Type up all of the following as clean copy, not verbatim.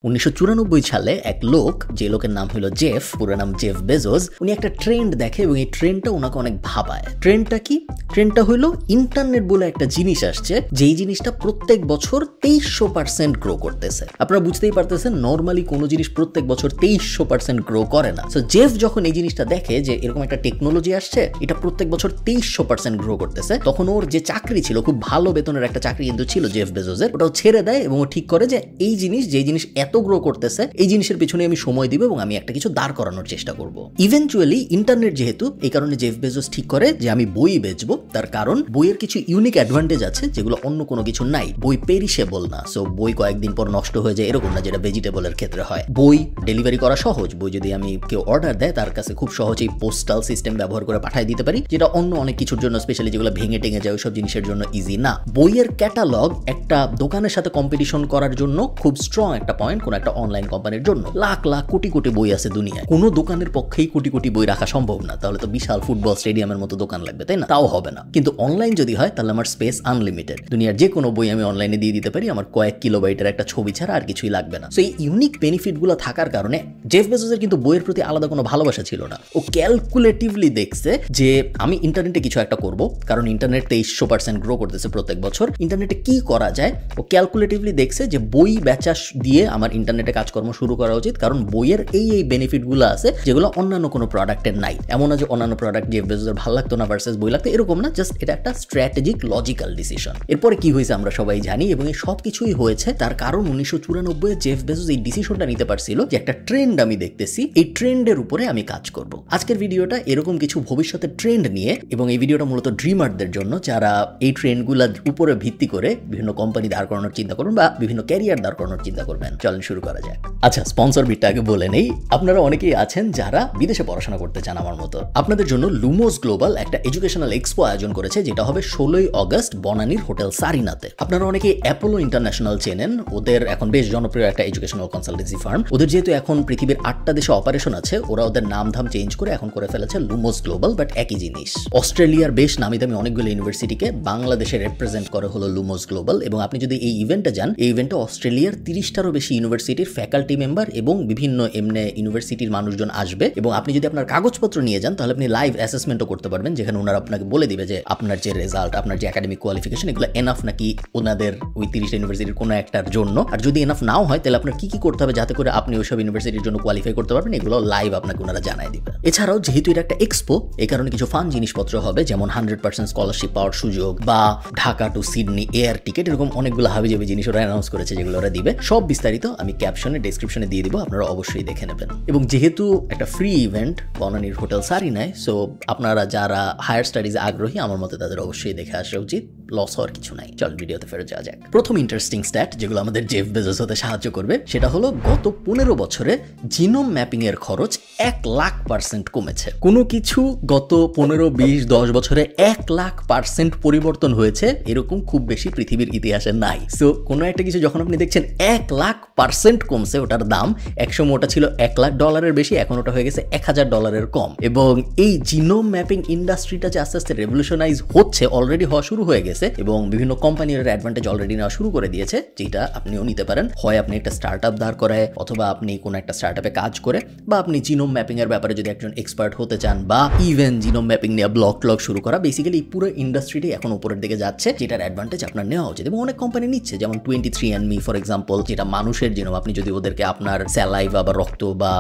1994 সালে এক লোক, যে লোকের নাম হলো জেফ, পুরো নাম জেফ বেজোস, উনি একটা ট্রেন্ড দেখে এবং এই ট্রেন্ডটা ওনাকে অনেক ভাবায়। ট্রেন্ডটা কি? ট্রেন্ডটা হলো ইন্টারনেট বলে একটা জিনিস আসছে, যেই জিনিসটা প্রত্যেক বছর 2300% গ্রো করতেছে। আপনারা বুঝতেই পারতেছেন, নর্মালি কোনো জিনিস প্রত্যেক বছর 2300% গ্রো করে না। সো জেফ যখন এই জিনিসটা দেখে যে এরকম একটা টেকনোলজি আসছে, এটা প্রত্যেক বছর 2300% গ্রো করতেছে, তখন ওর যে চাকরি ছিল, খুব ভালো বেতনের একটা চাকরি কিন্তু ছিল জেফ বেজোসের, ওটাও ছেড়ে দেয় এবং ও ঠিক করে যে এই জিনিস, যে জিনিস এত গ্রো করতেছে, এই জিনিসের পিছনে আমি সময় দিব এবং আমি একটা কিছু দাঁড় করানোর চেষ্টা করব। ইভেনচুয়ালি ইন্টারনেট যেহেতু, এই কারণে জেফ বেজোস ঠিক করে যে আমি বই বেচবো। তার কারণ বইয়ের কিছু ইউনিক অ্যাডভান্টেজ আছে যেগুলো অন্য কোনো কিছু নাই। বই পেরিশেবল না, সো বই কয়েকদিন পর নষ্ট হয়ে যায় এরকম না, যেটা ভেজিটেবলের ক্ষেত্রে হয়। বই ডেলিভারি করা সহজ, বই যদি আমি কেউ অর্ডার দেয় তার কাছে খুব সহজেই পোস্টাল সিস্টেম ব্যবহার করে পাঠিয়ে দিতে পারি, যেটা অন্য অনেক কিছুর জন্য, স্পেশালি যেগুলো ভেঙে টেঙে যায় ওইসব জিনিসের জন্য ইজি না। বইয়ের ক্যাটালগ একটা দোকানের সাথে কম্পিটিশন করার জন্য খুব স্ট্রং একটা পয়েন্ট কোন একটা অনলাইন কোম্পানির জন্য। লাখ লাখ কোটি কোটি বই আছে দুনিয়ায়, কোনো দোকানের পক্ষেই কোটি কোটি বই রাখা সম্ভব না, তাহলে তো বিশাল ফুটবল স্টেডিয়ামের মতো দোকান লাগবে, তাই না? তাও হবে না। কিন্তু অনলাইন যদি হয় তাহলে আমার স্পেস আনলিমিটেড, দুনিয়ার যে কোনো বই আমি অনলাইনে দিয়ে দিতে পারি, আমার কয়েক কিলোবাইটের একটা ছবি ছাড়া আর কিছুই লাগবে না। সো এই ইউনিক বেনিফিট গুলো থাকার কারণে জেফ বেজোসের কিন্তু বইয়ের প্রতি আলাদা কোনো ভালোবাসা ছিল না। ও ক্যালকুলেটিভলি দেখছে যে আমি ইন্টারনেটে কিছু একটা করব, কারণ ইন্টারনেট 2300% গ্রো করতেছে প্রত্যেক বছর। ইন্টারনেটে কি করা যায়, ও ক্যালকুলেটিভলি দেখছে যে বই বেচা দিয়ে আমার ইন্টারনেটে কাজকর্ম শুরু করা উচিত, কারণ বইয়ের এই বেনিফিটগুলো আছে যেগুলো অন্যান্য কোনো প্রোডাক্টের নাই। এমন না যে অন্যান্য প্রোডাক্ট জেফ বেজোসের ভালো লাগতো না ভার্সেস বই লাগতো, এরকম না, জাস্ট এটা একটা স্ট্র্যাটেজিক লজিক্যাল ডিসিশন। এরপরে কি হয়েছে আমরা সবাই জানি, এবং এই সব কিছুই হয়েছে তার কারণ 1994 জেফ বেজোস এই ডিসিশনটা নিতে পারছিল যে একটা ট্রেন্ড আমি দেখতেছি, এই ট্রেন্ডের উপরে আমি কাজ করব। আজকের ভিডিওটা এরকম কিছু ভবিষ্যতের ট্রেন্ড নিয়ে, এবং এই ভিডিওটা মূলত ড্রিমারদের জন্য যারা এই ট্রেন্ডগুলোর উপরে ভিত্তি করে বিভিন্ন কোম্পানি দাঁড় করানোর চিন্তা করবেন বা বিভিন্ন ক্যারিয়ার দাঁড় করানোর চিন্তা করবেন। চলেন শুরু করা যাক। আচ্ছা, স্পন্সর বিটটা আগে বলে নেই। আপনারা অনেকেই আছেন যারা বিদেশে পড়াশোনা করতে চান আমার মতো। আপনাদের জন্য লুমোস গ্লোবাল একটা এডুকেশনাল এক্সপো আয়োজন করেছে, যেটা হবে 16 আগস্ট বনানীর হোটেল সারিনাতে। আপনারা অনেকেই অ্যাপোলো ইন্টারন্যাশনাল চেনেন, ওদের এখন বেশ জনপ্রিয় একটা এডুকেশনাল কনসালটেন্সি ফার্ম। ওদের যেহেতু এখন পৃথিবীর 8টা দেশে অপারেশন আছে, ওরা ওদের নাম ধাম চেঞ্জ করে এখন করে ফেলেছে লুমোস গ্লোবাল, বাট একই জিনিস। অস্ট্রেলিয়ার বেশ নামি দামি অনেকগুলো ইউনিভার্সিটিকে বাংলাদেশে রিপ্রেজেন্ট করে হলো লুমোস গ্লোবাল। এবং আপনি যদি এই ইভেন্টে যান, এই ইভেন্টে অস্ট্রেলিয়ার 30টারও বেশি ইউনিভার্সিটির ফ্যাকাল্টি মেম্বার এবং বিভিন্ন এমনি ইউনিভার্সিটির মানুষজন আসবে। এবং আপনি যদি আপনার কাগজপত্র নিয়ে যান, তাহলে আপনি লাইভ অ্যাসেসমেন্টও করতে পারবেন, যেখানে ওনারা আপনাকে বলে দিবে যে আপনার যে রেজাল্ট, আপনার যে একাডেমিক কোয়ালিফিকেশন, এগুলো এনাফ নাকি ওনাদের ওই 30টা ইউনিভার্সিটির কোনো একটার জন্য। আর যদি এনাফ নাও হয়, তাহলে আপনার কি কি করতে হবে যাতে করে আপনি ওইসব ইউনিভার্সিটির জন্য কোয়ালিফাই করতে পারবেন, এগুলো লাইভ আপনাকে ওনারা জানাই দিবে। এছাড়াও যেহেতু এটা একটা এক্সপো, এই কারণে কিছু ফান জিনিসপত্র হবে, যেমন 100% স্কলারশিপ পাওয়ার সুযোগ বা Dhaka to Sydney air ticket, এরকম অনেকগুলো হাবিজাবি জিনিস ওরা অ্যানাউন্স করেছে, যেগুলো ওরা দিবে। সব বিস্তারিত আমি ক্যাপশনে, ডেসক্রিপশনে দিয়ে দিব, আপনারা অবশ্যই দেখে নেবেন। এবং যেহেতু একটা ফ্রি ইভেন্ট বনানীর হোটেল সারিনায়, সো আপনারা যারা হায়ার স্টাডিজে আগ্রহী, আমার মতে তাদের অবশ্যই দেখে আসা উচিত, লস হওয়ার কিছু নাই। চল ভিডিওতে ফেরত যাওয়া যাক। প্রথম ইন্টারেস্টিং স্ট্যাট যেগুলো আমাদের জেফ বেজোস হতে সাহায্য করবে, সেটা হলো গত 15 বছরে জিনোম ম্যাপিং এর খরচ 1,00,000% কমেছে। কোনো কিছু গত 15, 20, 10 বছরে 1,00,000% পরিবর্তন হয়েছে, এরকম খুব বেশি পৃথিবীর ইতিহাসে নাই। সো কোনো একটা কিছু যখন আপনি দেখছেন 1,00,000% কমছে, ওটার দাম একসময় ওটা ছিল $1,00,000 বেশি, এখন ওটা হয়ে গেছে $1,000 কম। এবং এই জিনোম ম্যাপিং ইন্ডাস্ট্রিটা যে আস্তে আস্তে রেভলিউশনাইজ হচ্ছে, অলরেডি হওয়া শুরু হয়ে গেছে, এবং বিভিন্ন কোম্পানির অ্যাডভান্টেজ অলরেডি নেওয়া শুরু করে দিয়েছে, যেটা আপনিও নিতে পারেন। হয় আপনি একটা স্টার্টআপ দাঁড় করায়, অথবা আপনি কোনো একটা স্টার্টআপে কাজ করে, বা আপনি জিনোম ম্যাপিং এর ব্যাপারে যদি একজন এক্সপার্ট হতে চান, বা ইভেন জিনোম ম্যাপিং নিয়ে ব্লগ শুরু করা। বেসিক্যালি এই পুরো ইন্ডাস্ট্রিটি এখন উপরের দিকে যাচ্ছে, যেটার অ্যাডভান্টেজ আপনার নেওয়া উচিত। এবং অনেক কোম্পানি নিচ্ছে, যেমন 23andMe ফর এক্সাম্পল, যেটা মানুষের জিনোম। আপনি যদি ওদেরকে আপনার স্যালাইভা বা রক্ত বা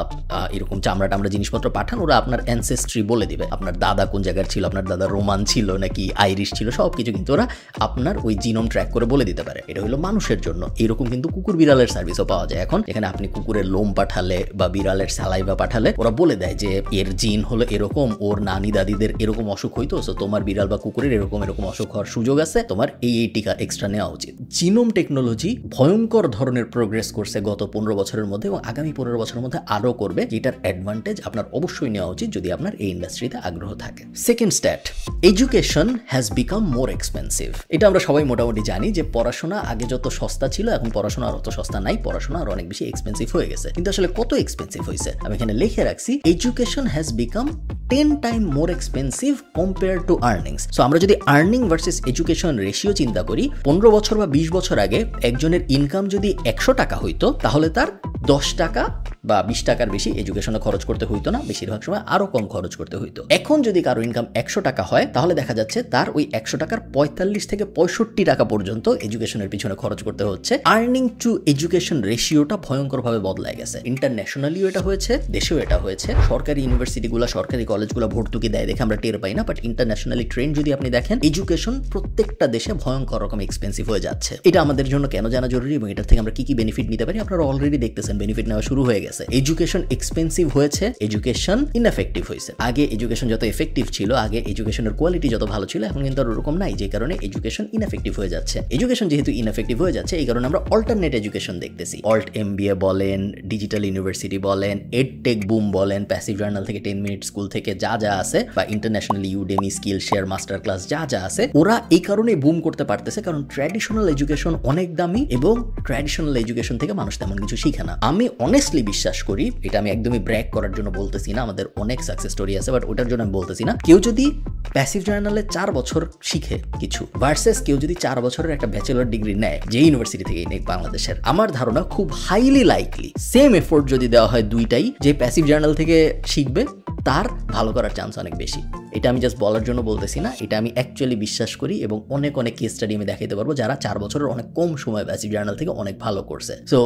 এরকম চামড়া টামড়া জিনিসপত্র পাঠান, ওরা আপনার অ্যানসেস্ট্রি বলে দিবে, আপনার দাদা কোন জায়গার ছিল, আপনার দাদা রোমান ছিল নাকি আইরিশ ছিল, সবকিছু কিন্তু ওরা আপনার ওই জিনোম ট্র্যাক করে বলে দিতে পারে। এটা হলো মানুষের জন্য। এরকম কিন্তু কুকুর বিড়ালের সার্ভিসও পাওয়া যায় এখন, যেখানে আপনি কুকুরের লোম পাঠালে বা বিড়ালের স্যালাইভা পাঠালে ওরা বলে দেয় যে এর জিন হলো এরকম, ওর নানি দাদিদের এরকম অসুখ হইতো, সো তোমার বিড়াল বা কুকুরের এরকম অসুখ হওয়ার সুযোগ আছে, তোমার এই টিকা এক্সট্রা নেওয়া উচিত। জিনোম টেকনোলজি ভয়ঙ্কর ধরনের প্রোগ্রেস করছে গত 15 বছরের মধ্যে, এবং আগামী 15 বছরের মধ্যে আরো করবে, যেটার অ্যাডভান্টেজ আপনার অবশ্যই নেওয়া উচিত যদি আপনার এই ইন্ডাস্ট্রিতে আগ্রহ থাকে। Second stat, education has become more expensive. এটা আমরা সবাই মোটামুটি জানি যে পড়াশোনা আগে যত সস্তা ছিল, এখন পড়াশোনা আর অত সস্তা নাই, পড়াশোনা আর অনেক বেশি এক্সপেন্সিভ হয়ে গেছে। কিন্তু আসলে কত এক্সপেন্সিভ হয়েছে আমি এখানে লিখে রাখছি, education has become 10 times more expensive compared to earnings. So আমরা যদি আর্নিং ভার্সেস এডুকেশন রেশিও চিন্তা করি, 15 বছর বা 20 বছর আগে একজনের ইনকাম যদি 100 টাকা হইতো, তাহলে তার 10 টাকা বা 20 টাকার বেশি এডুকেশনে খরচ করতে হইতো না, বেশিরভাগ সময় আরো কম খরচ করতে হইতো। এখন যদি কারো ইনকাম 100 টাকা হয় তাহলে দেখা যাচ্ছে তার ওই 100 টাকার 45 থেকে 65 টাকা পর্যন্ত এডুকেশনের পিছনে খরচ করতে হচ্ছে। আর্নিং টু এডুকেশন রেশিওটা ভয়ঙ্করভাবে বদলায় গেছে। ইন্টারন্যাশনালিও এটা হয়েছে, দেশেও এটা হয়েছে। সরকারি ইউনিভার্সিটিগুলো, সরকারি কলেজগুলো ভর্তুকি দেয় দেখে আমরা টের পাই না, বাট ইন্টারন্যাশনালি ট্রেন্ড যদি আপনি দেখেন, এডুকেশন প্রত্যেকটা দেশে ভয়ঙ্কর রকম এক্সপেন্সিভ হয়ে যাচ্ছে। এটা আমাদের জন্য কেন জানা জরুরি এবং এটার থেকে আমরা কি কি বেনিফিট নিতে পারি আপনারা অলরেডি দেখতেছেন, বেনিফিট নেওয়া শুরু হয়ে গেছে। এডুকেশন এক্সপেন্সিভ হয়েছে, এডুকেশন ইনএফেক্টিভ হয়েছে। আগে এডুকেশন যত এফেক্টিভ ছিল, আগে এডুকেশনের কোয়ালিটি যত ভালো ছিল, এখন কিন্তু আর ওরকম নাই, যে কারণে এডুকেশন ইনএফেক্টিভ হয়ে যাচ্ছে। এডুকেশন যেহেতু ইনএফেক্টিভ হয়ে যাচ্ছে, এই কারণে আমরা অল্টারনেট এডুকেশন দেখতেছি। অল্ট এমবিএ বলেন, ডিজিটাল ইউনিভার্সিটি বলেন, এডটেক বুম বলেন, প্যাসিভ জার্নাল থেকে 10 মিনিট স্কুল থেকে যা যা আছে, বা international Udemy, skill share, master class যা যা আছে, ওরা এই কারণে বুম করতে পারতেছে কারণ ট্র্যাডিশনাল এডুকেশন অনেক দামি এবং ট্র্যাডিশনাল এডুকেশন থেকে মানুষ তেমন কিছু শিখে না। আমি অনেস্টলি বিশ্বাস করি, এটা আমি একদমই ব্র্যাক করার জন্য বলতেছি না, আমাদের অনেক সাকসেস স্টোরি আছে, বাট ওটার জন্য আমি বলতেছি না। কেউ যদি প্যাসিভ জার্নালে 4 বছর শিখে কিছু ভার্সেস কেউ যদি 4 বছরের একটা ব্যাচেলর ডিগ্রি নেয় যে ইউনিভার্সিটি থেকেই নেই বাংলাদেশের, আমার ধারণা খুব হাইলি লাইকলি সেম এফোর্ট যদি দেওয়া হয় দুইটাই, যে প্যাসিভ জার্নাল থেকে শিখবে তার ভালো করার চান্স অনেক বেশি। এটা আমি জাস্ট বলার জন্য বলতেছি না, এটা আমি অ্যাকচুয়ালি বিশ্বাস করি এবং অনেক অনেক কেস স্টাডি আমি দেখাইতে পারবো যারা 4 বছরের অনেক কম সময় প্যাসিভ জার্নাল থেকে অনেক ভালো করছে। সো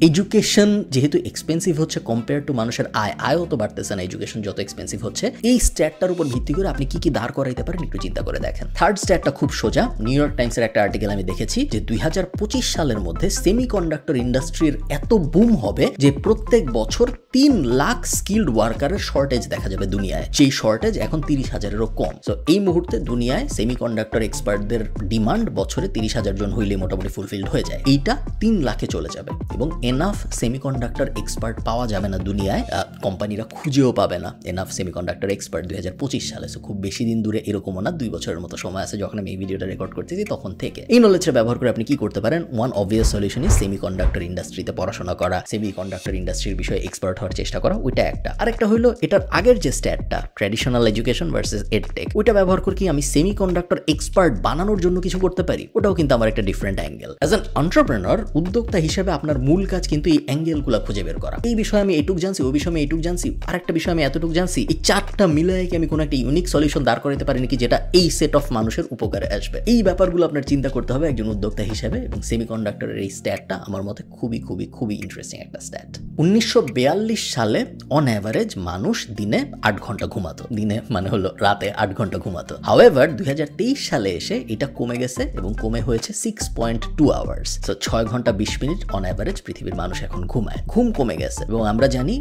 এডুকেশন যেহেতু এক্সপেন্সিভ হচ্ছে কম্পেয়ার টু মানুষের আয়ও তো বাড়তেছে না, এডুকেশন যত এক্সপেন্সিভ হচ্ছে, এই স্ট্যাটটার উপর ভিত্তি করে আপনি কি কি দাঁড় করাইতে পারেন একটু চিন্তা করে দেখেন। থার্ড স্ট্যাটটা খুব সোজা। নিউ ইয়র্ক টাইমসের একটা আর্টিকেল আমি দেখেছি যে 2025 সালের মধ্যে সেমিকন্ডাক্টর ইন্ডাস্ট্রির এত বুম হবে যে প্রত্যেক বছর 3 লাখ স্কিল্ড ওয়ার্কারের শর্টেজ দেখা যাবে দুনিয়ায়। সেই শর্টেজ এখন 30,000-এরও কম। সো এই মুহূর্তে দুনিয়ায় সেমিকন্ডাক্টর এক্সপার্টদের ডিমান্ড বছরে 30,000 জন হইলে মোটামুটি ফুলফিলড হয়ে যায়। এইটা 3 লাখে চলে যাবে এবং এনাফ সেমিকন্ডাক্টর এক্সপার্ট পাওয়া যাবে না দুনিয়ায়, কোম্পানিরা খুঁজেও পাবে না এনাফ সেমিকন্ডাক্টর এক্সপার্ট 2025 সালে। সো খুব বেশি দিন দূরে এরকমও না, 2 বছরের মতো সময় আছে যখন আমি এই ভিডিওটা রেকর্ড করতেছি তখন থেকে। এই নলেজটা ব্যবহার করে আপনি কি করতে পারেন? One obvious solution is semiconductor ইন্ডাস্ট্রিতে পড়াশোনা করা, সেমিকন্ডাক্টর ইন্ডাস্ট্রির বিষয়ে এক্সপার্ট হওয়ার চেষ্টা করা, ওইটা একটা। আরেকটা হলো এটার আগের যে স্ট্যাটটা, ট্র্যাডিশনাল এডুকেশন ভার্সেস এডটেক, ওইটা ব্যবহার করে কি আমি সেমিকন্ডাক্টর এক্সপার্ট বানানোর জন্য কিছু করতে পারি? ওটাও কিন্তু আমার একটা different angle. As an entrepreneur, উদ্যোক্তা হিসেবে আপনার মূল কাজ কিন্তু এই অ্যাঙ্গেলগুলো খুঁজে বের করা। এই বিষয়ে আমি এটুক জানছি, ওই বিষয়ে আমি এটুক জানছি, আরেকটা বিষয় আমি এতটুক জানছি, এই 4টা মিলিয়ে কি আমি কোনো একটা ইউনিক সলিউশন দাঁড় করাতে পারি নাকি যেটা এই সেট অফ মানুষের উপকারে আসবে? এই ব্যাপারগুলো আপনার চিন্তা করতে হবে একজন উদ্যোক্তা হিসেবে। এবং সেমিকন্ডাক্টরের এই স্ট্যাটটা আমার মতে খুবই খুবই খুবই ইন্টারেস্টিং একটা স্ট্যাট। 1942 সালে অন অ্যাভারেজ মানুষ দিনে 8 ঘন্টা ঘুমাতো। দিনে মানে হলো রাতে 8 ঘন্টা ঘুমাতো। হাউএভার 2023 সালে এসে এটা কমে গেছে এবং কমে হয়েছে 6.2 আওয়ার্স। সো 6 ঘন্টা 20 মিনিট অন অ্যাভারেজ পৃথিবীর মানুষ এখন ঘুমায়। ঘুম কমে গেছে এবং আমরা জানি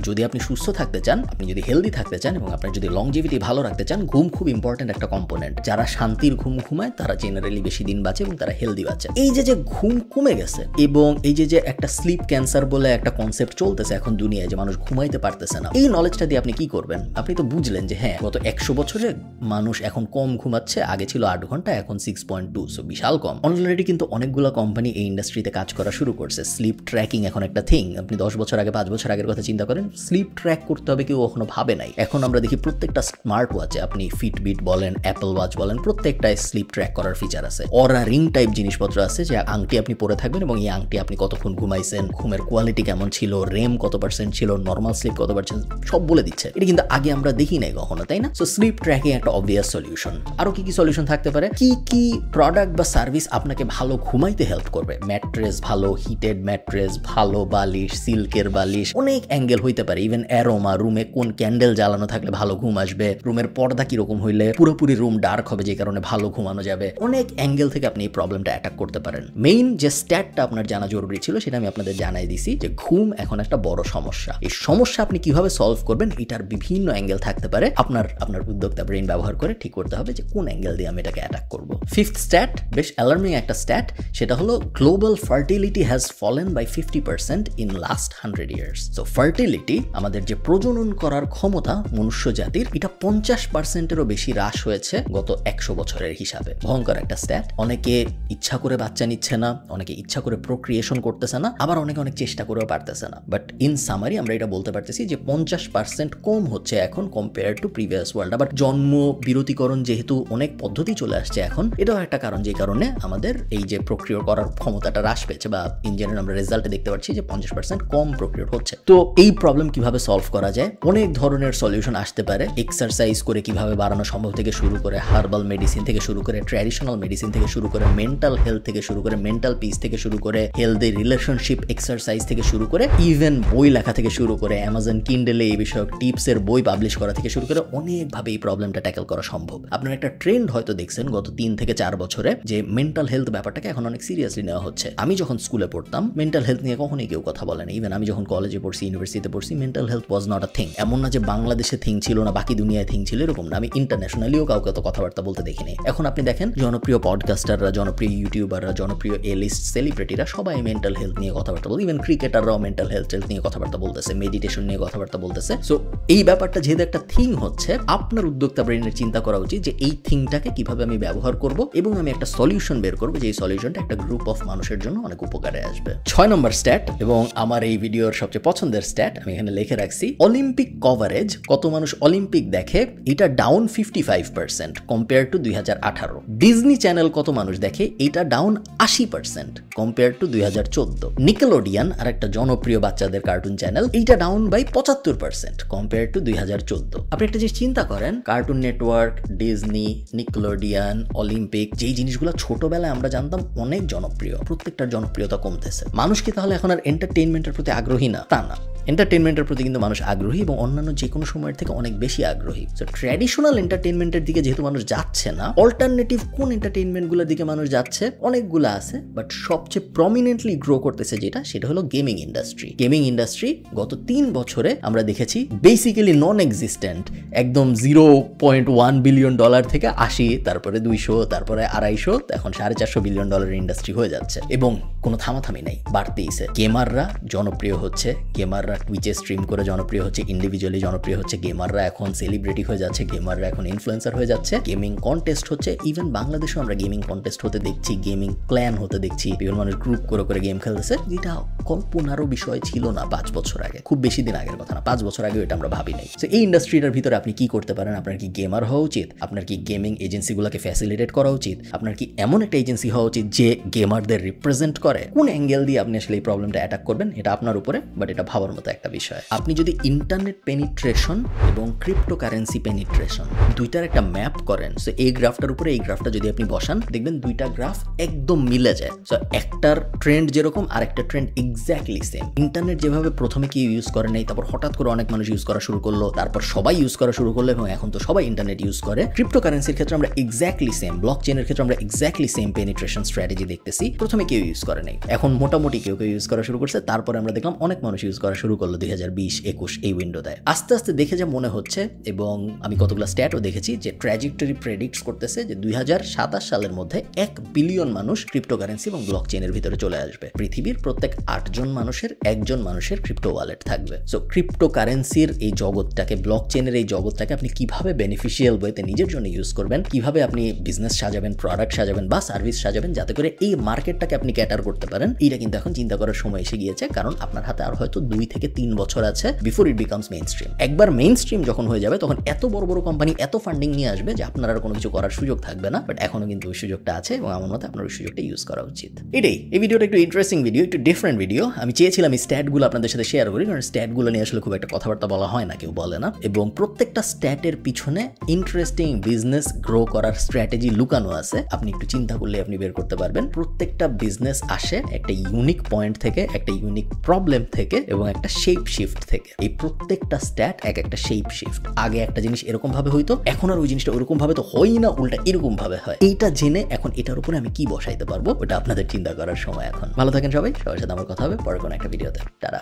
যদি আপনি সুস্থ থাকতে চান, আপনি যদি হেলদি থাকতে চান এবং আপনার যদি লংজিভিটি ভালো রাখতে চান, ঘুম খুব ইম্পর্টেন্ট একটা কম্পোনেন্ট। যারা শান্তির ঘুম ঘুমায় তারা জেনারেলি বেশি দিন বাঁচে এবং তারা হেলদি বাঁচে। এই যে ঘুম কমে গেছে এবং এই যে একটা স্লিপ ক্যান্সার বলে একটা কনসেপ্ট চলতেছে এখন দুনিয়ায় যে মানুষ ঘুমাইতে পারতেছে না, এই নলেজটা দিয়ে আপনি কি করবেন? আপনি তো বুঝলেন যে হ্যাঁ, গত 100 বছরে মানুষ এখন কম ঘুমাচ্ছে, আগে ছিল 8 ঘন্টা, এখন 6.2, সো বিশাল কম। অলরেডি কিন্তু অনেকগুলো কোম্পানি এই ইন্ডাস্ট্রিতে কাজ করা শুরু করছে। স্লিপ ট্র্যাকিং এখন একটা থিং। আপনি 10 বছর আগে, 5 বছর আগের কথা চিন্তা করেন, স্লিপ ট্র্যাক করতে হবে কেউ কখনো ভাবে নাই। এখন আমরা দেখি প্রত্যেকটা স্মার্ট ওয়াচে, আপনি ফিটবিট বলেন, অ্যাপল ওয়াচ বলেন, প্রত্যেকটায় স্লিপ ট্র্যাক করার ফিচার আছে। অরা রিং টাইপ জিনিসপত্র আছে যে আংটি আপনি পরে থাকবেন এবং এই আংটি আপনি কতক্ষণ ঘুমাইছেন, ঘুমের কোয়ালিটি কেমন ছিল, রেম কত পার্সেন্ট ছিল, নর্মাল স্লিপ কত পার্সেন্ট, সব বলে দিচ্ছে। এটা কিন্তু আগে আমরা দেখি নাই কখনো, তাই না? সো স্লিপ ট্র্যাকিং একটা অবভিয়াস সলিউশন। আরো কি কি সলিউশন থাকতে পারে? কি কি প্রোডাক্ট বা সার্ভিস আপনাকে ভালো ঘুমাইতে হেল্প করবে? ম্যাট্রেস ভালো, হিটেড ম্যাট্রেস ভালো, বালিশ, সিল্কের বালিশ, অনেক অ্যাঙ্গেল হইতে পারে। ইভেন অ্যারোমা, রুমে কোন ক্যান্ডেল জ্বালানো থাকলে ভালো ঘুম আসবে, রুমের পর্দা কিরকম হইলে পুরোপুরি রুম ডার্ক হবে যে কারণে ভালো ঘুমানো যাবে। অনেক অ্যাঙ্গেল থেকে আপনি এই প্রবলেমটা অ্যাটাক করতে পারেন। মেইন যে স্ট্যাটটা আপনার জানা জরুরি ছিল সেটা আমি আপনাদের জানাই দিছি যে ঘুম এখন একটা বড় সমস্যা। এই সমস্যা আপনি কিভাবে সলভ করবেন এটার বিভিন্ন অ্যাঙ্গেল থাকতে পারে। আপনার উদ্যোক্তা ব্রেইন ব্যবহার করে ঠিক করতে হবে যে কোন অ্যাঙ্গেল দিয়ে আমি এটাকে অ্যাটাক করব। ফিফথ স্ট্যাট বেশ অ্যালার্মিং একটা স্ট্যাট, সেটা হলো global fertility has fallen by 50% in last 100 years। So fertility fertility, আমাদের যে প্রজনন করার ক্ষমতা মনুষ্য জাতির, এটা 50%-এরও বেশি হ্রাস হয়েছে গত 100 বছরের হিসাবে। ভয়ঙ্কর একটা স্ট্যাট। অনেকে ইচ্ছা করে বাচ্চা নিচ্ছে না, অনেকে ইচ্ছা করে প্রক্রিয়েশন করতেছে না, আবার অনেকে অনেক চেষ্টা করেও পারতেছে না। বাট ইন সামারি আমরা এটা বলতে পারতেছি যে 50% কম হচ্ছে এখন কম্পেয়ার টু প্রিভিয়াস ওয়ার্ল্ড। আবার জন্ম বিরতিকরণ যেহেতু অনেক পদ্ধতি চলে আসছে এখন, এটাও একটা কারণ যে কারণে আমাদের এই যে প্রক্রিয়া করার ক্ষমতাটা হ্রাস পেয়েছে, বা ইন জেনারেল আমরা রেজাল্টে দেখতে পাচ্ছি যে 50% কম প্রক্রিয়া হচ্ছে। তো এই প্রবলেম কিভাবে সলভ করা যায়? অনেক ধরনের সলিউশন আসতে পারে। এক্সারসাইজ করে কিভাবে বাড়ানো সম্ভব থেকে শুরু করে, হার্বাল মেডিসিন থেকে শুরু করে, ট্র্যাডিশনাল মেডিসিন থেকে শুরু করে, মেন্টাল হেলথ থেকে শুরু করে, মেন্টাল পিস থেকে শুরু করে, হেলদি রিলেশনশিপ এক্সারসাইজ থেকে শুরু করে, ইভেন বই লেখা থেকে শুরু করে, অ্যামাজন কিন্ডেলে এই বিষয়ক টিপসের বই পাবলিশ করা থেকে শুরু করে অনেকভাবে এই প্রবলেমটা ট্যাকেল করা সম্ভব। আপনার একটা ট্রেন্ড হয়তো দেখছেন গত 3 থেকে 4 বছরে যে মেন্টাল হেলথ ব্যাপারটাকে এখন অনেক সিরিয়াসলি নেওয়া হচ্ছে। আমি যখন স্কুলে পড়তাম মেন্টাল হেলথ নিয়ে কখনোই কেউ কথা বলে না। ইভেন আমি যখন কলেজে পড়ছি, ইউনিভার্সিটিতে পড়ছি, mental health was not a thing. এমন না যে বাংলাদেশে থিং ছিল না, বাকি দুনিয়ায় থিং ছিল, এরকম না। আমি ইন্টারন্যাশনালিও কাউকে তো কথাবার্তা বলতে দেখিনি। এখন আপনি দেখেন জনপ্রিয় পডকাস্টাররা, জনপ্রিয় ইউটিউবাররা, জনপ্রিয় লিস্ট সেলিব্রিটিরা সবাই মেন্টাল হেলথ নিয়ে কথাবার্তা বলে। ইভেন ক্রিকেটাররাও মেন্টাল হেলথ নিয়ে কথাবার্তা বলতেছে, মেডিটেশন নিয়ে কথাবার্তা বলতেছে। সো এই ব্যাপারটা যেহেতু একটা থিং হচ্ছে, আপনার উদ্যোক্তা ব্রেনের চিন্তা করা উচিত যে এই থিংটাকে কিভাবে আমি ব্যবহার করব এবং আমি একটা সলিউশন বের করবো, যে এই সলিউশনটা একটা গ্রুপ অফ মানুষের জন্য অনেক উপকারে আসবে। 6 নম্বর স্ট্যাট, এবং আমার এই ভিডিওর সবচেয়ে পছন্দের স্ট্যাট, আমি এখানে লিখে রাখছি, অলিম্পিক কভারেজ, কত মানুষ অলিম্পিক দেখে, এটা down 55% compare to 2018। Disney channel কত মানুষ দেখে, এটা ডাউন 80% কম্পেয়ার টু 2014। নিকেলোডিয়ান আর একটা জনপ্রিয় বাচ্চাদের কার্টুন চ্যানেল, এইটা ডাউন বাই 75% কম্পেয়ার টু 2014। আপনি একটা জিনিস চিন্তা করেন, কার্টুন নেটওয়ার্ক, ডিজনি, নিকেলোডিয়ান, অলিম্পিক, যেই জিনিসগুলো ছোটবেলায় আমরা জানতাম অনেক জনপ্রিয়, প্রত্যেকটার জনপ্রিয়তা কমতেছে। মানুষ কি তাহলে এখন আর এন্টারটেইনমেন্টের প্রতি আগ্রহী না? তা না। এন্টারটেইনমেন্টের প্রতি কিন্তু মানুষ আগ্রহী, এবং অন্যান্য যে কোনো সময়ের থেকে অনেক বেশি আগ্রহী। সো ট্র্যাডিশনাল এন্টারটেইনমেন্টের দিকে যেহেতু মানুষ যাচ্ছে না, অল্টারনেটিভ কোন এন্টারটেইনমেন্টগুলোর দিকে মানুষ যাচ্ছে? অনেকগুলো আছে, বাট সবচেয়ে প্রমিনেন্টলি গ্রো করতেছে সেটা হলো গেমিং ইন্ডাস্ট্রি। গেমিং ইন্ডাস্ট্রি গত 3 বছরে আমরা দেখেছি বেসিক্যালি নন এক্সিস্টেন্ট, একদম $0.1 বিলিয়ন থেকে 80, তারপরে 200, তারপরে 250, এখন $450 বিলিয়ন ইন্ডাস্ট্রি হয়ে যাচ্ছে, এবং কোনো থামাথামি নাই, বাড়তেইছে। গেমাররা জনপ্রিয় হচ্ছে, গেমাররা টুইচে স্ট্রিম করে জনপ্রিয় হচ্ছে, ইন্ডিভিজুয়ালি জনপ্রিয় হচ্ছে, গেমাররা এখন সেলিব্রিটি হয়ে যাচ্ছে, গেমাররা এখন ইনফ্লুয়েন্সার হয়ে যাচ্ছে, গেমিং কন্টেস্ট হচ্ছে। ইভেন বাংলাদেশেও আমরা গেমিং কন্টেস্ট হতে দেখছি, গেমিং ক্ল্যান হতে দেখছি, বিভিন্ন মানুষ গ্রুপ করে গেম খেলতেছে, যেটা কল্পনারও বিষয় ছিল না 5 বছর আগে। খুব বেশি দিন আগের কথা না, 5 বছর আগে এটা আমরা ভাবি নাই। তো এই ইন্ডাস্ট্রিটার ভিতরে আপনি কি করতে পারেন? আপনার কি গেমার হওয়া উচিত? আপনার কি গেমিং এজেন্সিগুলোকে ফ্যাসিলিটেট করা উচিত? আপনার কি এমন একটা এজেন্সি হওয়া উচিত যে গেমারদের রিপ্রেজেন্ট করে? কোন অ্যাঙ্গেল দিয়ে আপনি আসলে এই প্রবলেমটা অ্যাটাক করবেন, এটা আপনার উপরে, বাট এটা ভাবার মতো একটা বিষয়। আপনি যদি ইন্টারনেট পেনিট্রেশন এবং ক্রিপ্টোকারেন্সি পেনিট্রেশন দুইটার একটা ম্যাপ করেন, সো এই গ্রাফটার উপরে এই গ্রাফটা যদি আপনি বসান, দেখবেন দুইটা গ্রাফ একদম মিলে যায়। সো একটার ট্রেন্ড যেরকম আর একটা ট্রেন্ড এক্স্যাক্টলি সেম। ইন্টারনেট যেভাবে প্রথমে কি ইউজ করে নাই, তারপর হঠাৎ করে অনেক মানুষ ইউজ করা শুরু করলো, তারপর সবাই ইউজ করা শুরু করলো, এবং এখন তো সবাই ইন্টারনেট ইউজ করে। ক্রিপ্টোকারেন্সির ক্ষেত্রে আমরা এক্স্যাক্টলি সেম, ব্লক চেনের ক্ষেত্রে আমরা এক্স্যাক্টলি সেম পেনিট্রেশন স্ট্র্যাটেজি দেখতেছি। প্রথমে কেউ ইউজ করে নাই, এখন মোটামুটি কেউ ইউজ করা শুরু করছে, তারপরে আমরা দেখলাম অনেক মানুষ ইউজ করা শুরু করলো 2020-21 এই উইন্ডোতে। আস্তে আস্তে দেখে যা মনে হচ্ছে, এবং আমি কতগুলো স্ট্যাটও দেখেছি যে ট্র্যাজেক্টরি প্রেডিক্টস করতেছে যে 2027 সালের মধ্যে 1 বিলিয়ন মানুষ ক্রিপ্টোকারেন্সি এবং ব্লক চেনের ভিতরে চলে আসবে। পৃথিবীর প্রত্যেক 8 জন মানুষের 1 জন মানুষের ক্রিপ্টো ওয়ালেট থাকবে। সো ক্রিপ্টোকারেন্সির এই জগৎটাকে, ব্লক চেনের এই জগৎটাকে আপনি কিভাবে বেনিফিশিয়াল ওয়েতে নিজের জন্য ইউজ করবেন, কিভাবে আপনি বিজনেস সাজাবেন, প্রোডাক্ট সাজাবেন বা সার্ভিস সাজাবেন, যাতে করে এই মার্কেটটাকে আপনি ক্যাটার করতে পারেন, এটা কিন্তু এখন চিন্তা করার সময় এসে গিয়েছে। কারণ আপনার হাতে আর হয়তো 2 থেকে 3 বছর আছে before it becomes main stream. একবার মেইন স্ট্রিম যখন হয়ে যাবে, তখন এত বড় বড় কোম্পানি এত ফান্ডিং নিয়ে আসবে যে আপনার আর কোনো কিছু করার সুযোগ থাকবে না। বাট এখনো কিন্তু ওই সুযোগটা আছে, এবং আমার মতে আপনার ওই সুযোগটা ইউজ করা উচিত। এটাই এই ভিডিওটা একটু ইন্টারেস্টিং ভিডিও, একটু ডিফারেন্ট ভিডিও। আমি চেয়েছিলাম এই স্ট্যাটগুলো আপনাদের সাথে শেয়ার করি, কারণ স্ট্যাটগুলো নিয়ে আসলে খুব একটা কথাবার্তা বলা হয় না, কেউ বলে না, এবং প্রত্যেকটা স্ট্যাটের পিছনে ইন্টারেস্টিং বিজনেস গ্রো করার স্ট্র্যাটেজি লুকানো আছে। আপনি একটু চিন্তা করলে আপনি বের করতে পারবেন। প্রত্যেকটা বিজনেস আসে একটা ইউনিক পয়েন্ট থেকে, একটা ইউনিক প্রবলেম থেকে, এবং একটা শেপ শিফট থেকে। এই প্রত্যেকটা স্ট্যাট একটা শেপ শিফট। আগে একটা জিনিস এরকম ভাবে হইতো, এখন আর ওই জিনিসটা ওরকম ভাবে তো হয় না, উল্টা এরকম ভাবে হয়। এইটা জেনে এখন এটার উপরে আমি কি বসাইতে পারবো, ওটা আপনাদের চিন্তা করার সময় এখন। ভালো থাকেন সবাই, সবার সাথে আমার কথা হবে পরে কোনো একটা ভিডিওতে। টাটা।